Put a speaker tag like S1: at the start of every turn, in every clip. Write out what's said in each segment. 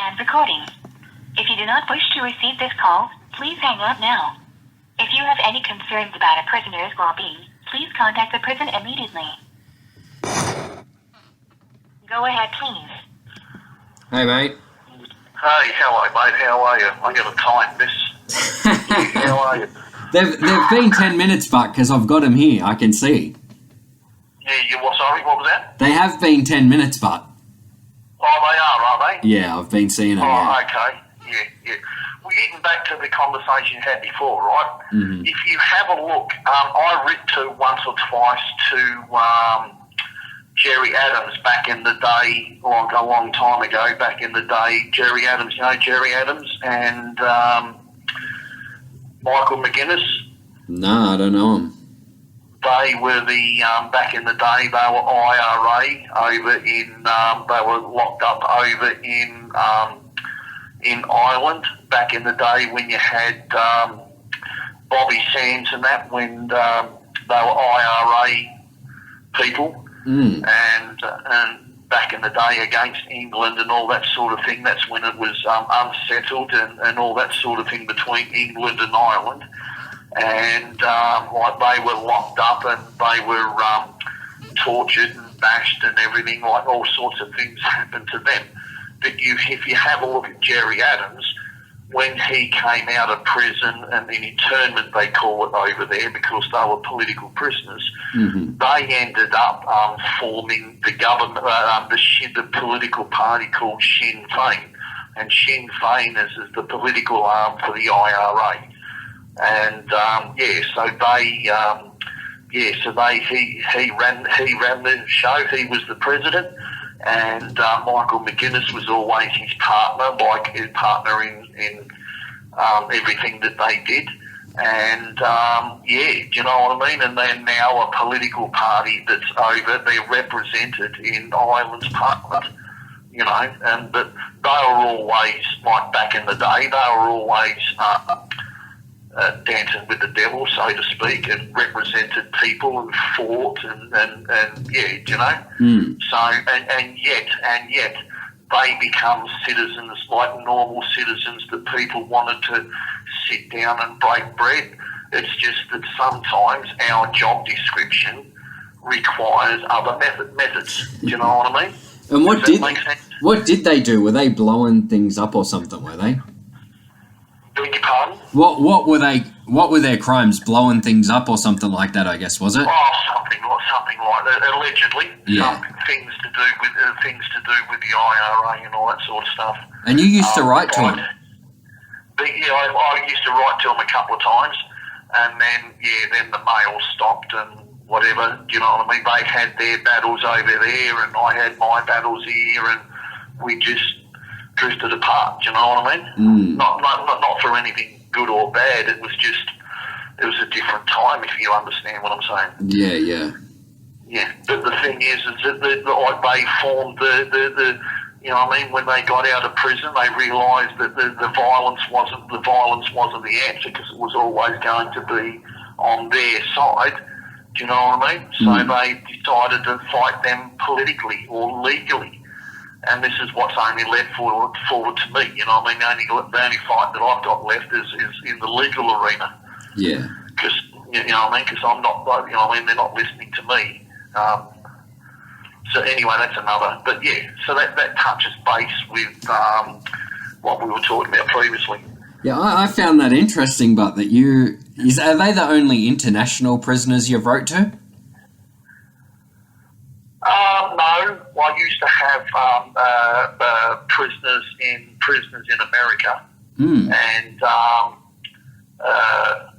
S1: and recording. If you do not wish to receive this call, please hang up now. If you have any concerns about a prisoner's well-being, please contact the prison immediately. Go ahead, please.
S2: Hey, mate.
S3: Hey, hello, mate. How are you? I'm going to time this. How are you?
S2: They've been 10 minutes, but because I've got them here, I can see.
S3: Yeah, you what? Sorry, what was that?
S2: They have been 10 minutes, but.
S3: Oh, they are they?
S2: Yeah, I've been seeing them.
S3: Oh,
S2: Yeah.
S3: okay. Yeah. Well, getting back to the conversation you had before, right?
S2: Mm-hmm.
S3: If you have a look, I writ to once or twice to Jerry Adams back in the day, like a long time ago, back in the day. Jerry Adams, you know Jerry Adams, and Michael McGuinness.
S2: No, I don't know them.
S3: They were the, back in the day, they were IRA over in, they were locked up over in Ireland back in the day when you had Bobby Sands and that, when they were IRA people. And back in the day against England and all that sort of thing. That's when it was unsettled and all that sort of thing between England and Ireland. And like they were locked up and they were tortured and bashed and everything, like all sorts of things happened to them. But if you have a look at Jerry Adams, when he came out of prison, and the internment they call it over there because they were political prisoners, they ended up forming the government, the political party called Sinn Féin, and Sinn Féin is the political arm for the IRA. And he ran the show. He was the president, and Michael McGuinness was always his partner, like his partner in everything that they did. And do you know what I mean? And they're now a political party that's over. They're represented in Ireland's parliament, you know. And but they were always, like back in the day, they were always dancing with the devil, so to speak, and represented people and fought and yeah, you know. So and yet they become citizens, like normal citizens that people wanted to sit down and break bread. It's just that sometimes our job description requires other methods. Do you know what I mean?
S2: And what did they do? Were they blowing things up or something? Were they?
S3: Beg your pardon?
S2: What were they? What were their crimes? Blowing things up or something like that? I guess, was it?
S3: Oh, something like that. Allegedly,
S2: yeah.
S3: Things to do with the IRA and all that sort of stuff.
S2: And you used to write to them.
S3: I used to write to them a couple of times, and then the mail stopped and whatever. Do you know what I mean? They had their battles over there, and I had my battles here, and we just drifted apart. Do you know what I mean? Not for anything good or bad. It was a different time, if you understand what I'm saying. Yeah. But the thing is that they formed the you know what I mean, when they got out of prison, they realised that the violence wasn't the answer, because it was always going to be on their side. Do you know what I mean? So they decided to fight them politically or legally. And this is what's only left forward to me. You know what I mean? The only fight that I've got left is in the legal arena.
S2: Yeah.
S3: Because, you know what I mean? Because I'm not, you know what I mean? They're not listening to me. So anyway, that's another. But yeah, so that touches base with what we were talking about previously.
S2: Yeah, I found that interesting, but that are they the only international prisoners you've wrote to?
S3: No, I used to have prisoners in America, and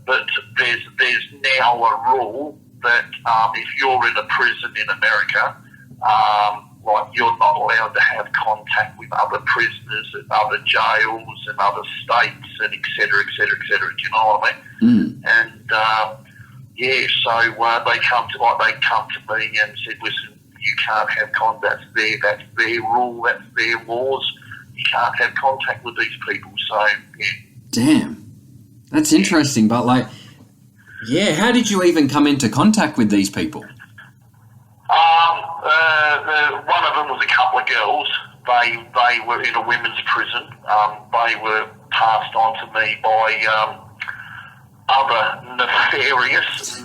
S3: but there's now a rule that if you're in a prison in America, like you're not allowed to have contact with other prisoners at other jails and other states and et cetera, et cetera, et cetera. Do you know what I mean? And so they come to me and said, listen, you can't have contact there. That's their rule. That's their laws. You can't have contact with these people. So, yeah. Damn.
S2: That's interesting. But, how did you even come into contact with these people?
S3: One of them was a couple of girls they were in a women's prison. They were passed on to me by other nefarious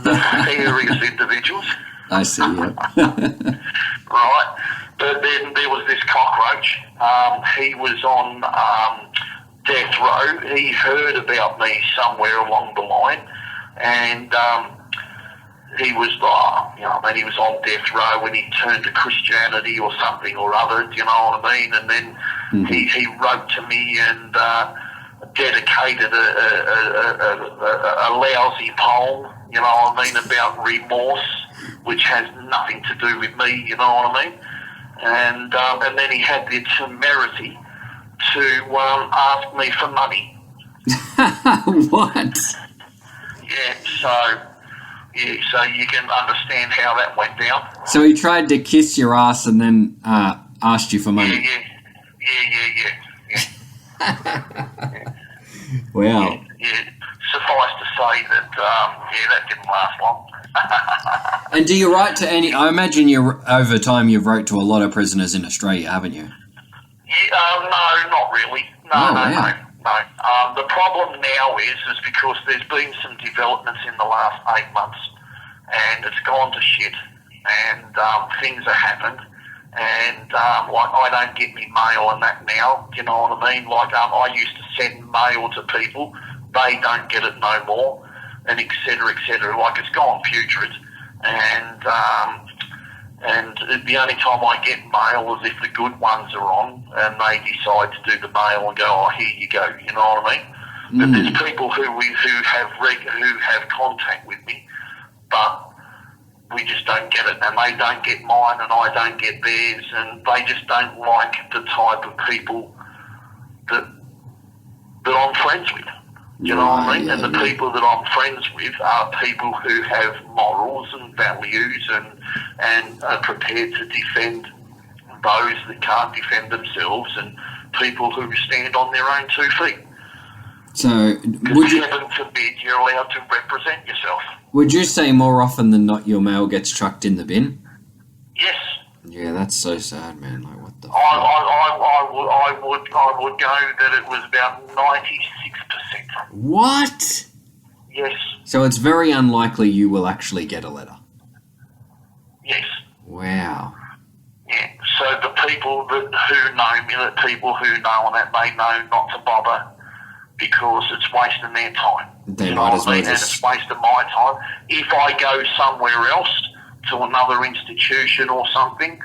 S3: individuals.
S2: I see, yeah.
S3: Right. But then there was this cockroach. He was on death row. He heard about me somewhere along the line, and he was he was on death row when he turned to Christianity or something or other, do you know what I mean? And then he wrote to me and dedicated a lousy poem, you know what I mean, about remorse, which has nothing to do with me, you know what I mean? And then he had the temerity to ask me for money.
S2: What?
S3: Yeah, so you can understand how that went down.
S2: So he tried to kiss your ass and then asked you for money.
S3: Yeah.
S2: Wow.
S3: Yeah. Suffice to say that, that didn't last long.
S2: And do you write to any... I imagine over time you've wrote to a lot of prisoners in Australia, haven't you?
S3: Yeah, no, not really. No. The problem now is because there's been some developments in the last 8 months, and it's gone to shit, and things have happened, and I don't get me mail and that now, you know what I mean? Like I used to send mail to people, they don't get it no more, and et cetera, like it's gone putrid, and the only time I get mail is if the good ones are on and they decide to do the mail and go, oh, here you go, you know what I mean? But there's people who have contact with me, but we just don't get it, and they don't get mine and I don't get theirs, and they just don't like the type of people that I'm friends with. You know what I mean? And the people that I'm friends with are people who have morals and values and are prepared to defend those that can't defend themselves, and people who stand on their own 2 feet.
S2: So,
S3: heaven forbid you're allowed to represent yourself.
S2: Would you say more often than not your mail gets chucked in the bin?
S3: Yes.
S2: Yeah, that's so sad, man. Like, what the fuck?
S3: I would go that it was about 96%.
S2: What?
S3: Yes.
S2: So it's very unlikely you will actually get a letter.
S3: Yes.
S2: Wow.
S3: Yeah. So the people who know me, the people who know and that, they know not to bother because it's wasting their time.
S2: They might as well
S3: And it's wasting my time. If I go somewhere else to another institution or something,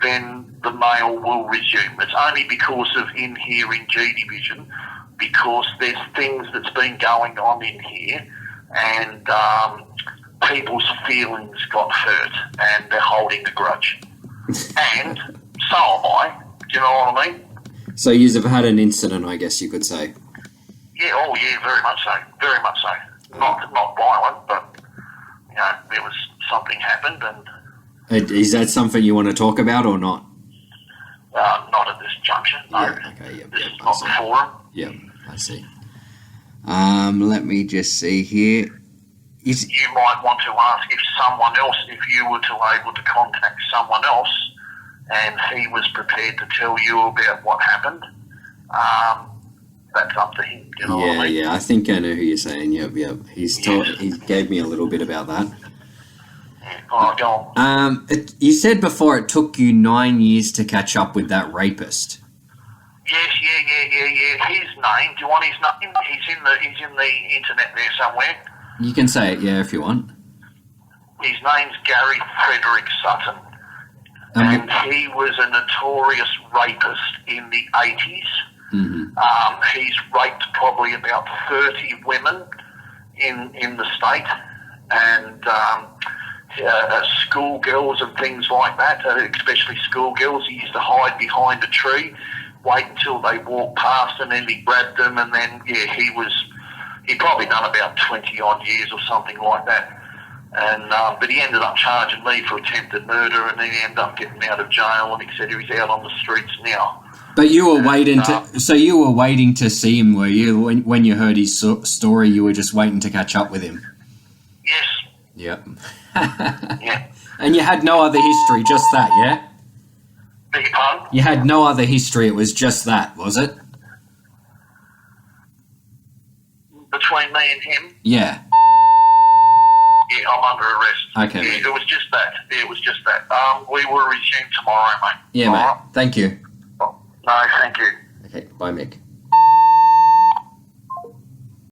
S3: then the mail will resume. It's only because of in here in G Division, because there's things that's been going on in here, and people's feelings got hurt, and they're holding a grudge. And so am I. Do you know what I mean?
S2: So you've had an incident, I guess you could say.
S3: Yeah, oh yeah, very much so. Very much so. Not violent, but there was something happened, and
S2: is that something you want to talk about or not?
S3: not at this juncture. No.
S2: Yeah, okay,
S3: This is not the forum.
S2: Yep, I see. Let me just see here.
S3: You might want to ask if you were able to contact someone else, and he was prepared to tell you about what happened. That's up to him. You know what I mean?
S2: Yeah. I think I know who you're saying. Yep. He gave me a little bit about that.
S3: Oh, go on.
S2: You said before it took you 9 years to catch up with that rapist.
S3: Yes, yeah. His name. Do you want his name? He's in the internet there somewhere.
S2: You can say it, yeah, if you want.
S3: His name's Frederick Sutton, and he was a notorious rapist in the 80's.
S2: Mm-hmm.
S3: He's raped probably about 30 women in the state, and schoolgirls and things like that, especially schoolgirls. He used to hide behind a tree, wait until they walked past, and then he grabbed them, and then, he probably done about 20-odd years or something like that. And but he ended up charging me for attempted murder, and then he ended up getting out of jail, and etc. He's out on the streets now.
S2: But you were waiting to see him, were you? When you heard his story, you were just waiting to catch up with him.
S3: Yes.
S2: Yep.
S3: Yeah.
S2: And you had no other history, just that, yeah?
S3: Beg your pardon?
S2: You had no other history, it was just that, was it?
S3: Between me and him?
S2: Yeah.
S3: Yeah, I'm under arrest.
S2: Okay,
S3: Yeah,
S2: mate.
S3: it was just that. Yeah, it was just that. We will resume tomorrow, mate.
S2: Yeah,
S3: All
S2: mate.
S3: right?
S2: Thank you.
S3: No, thank you.
S2: Okay, bye, Mick.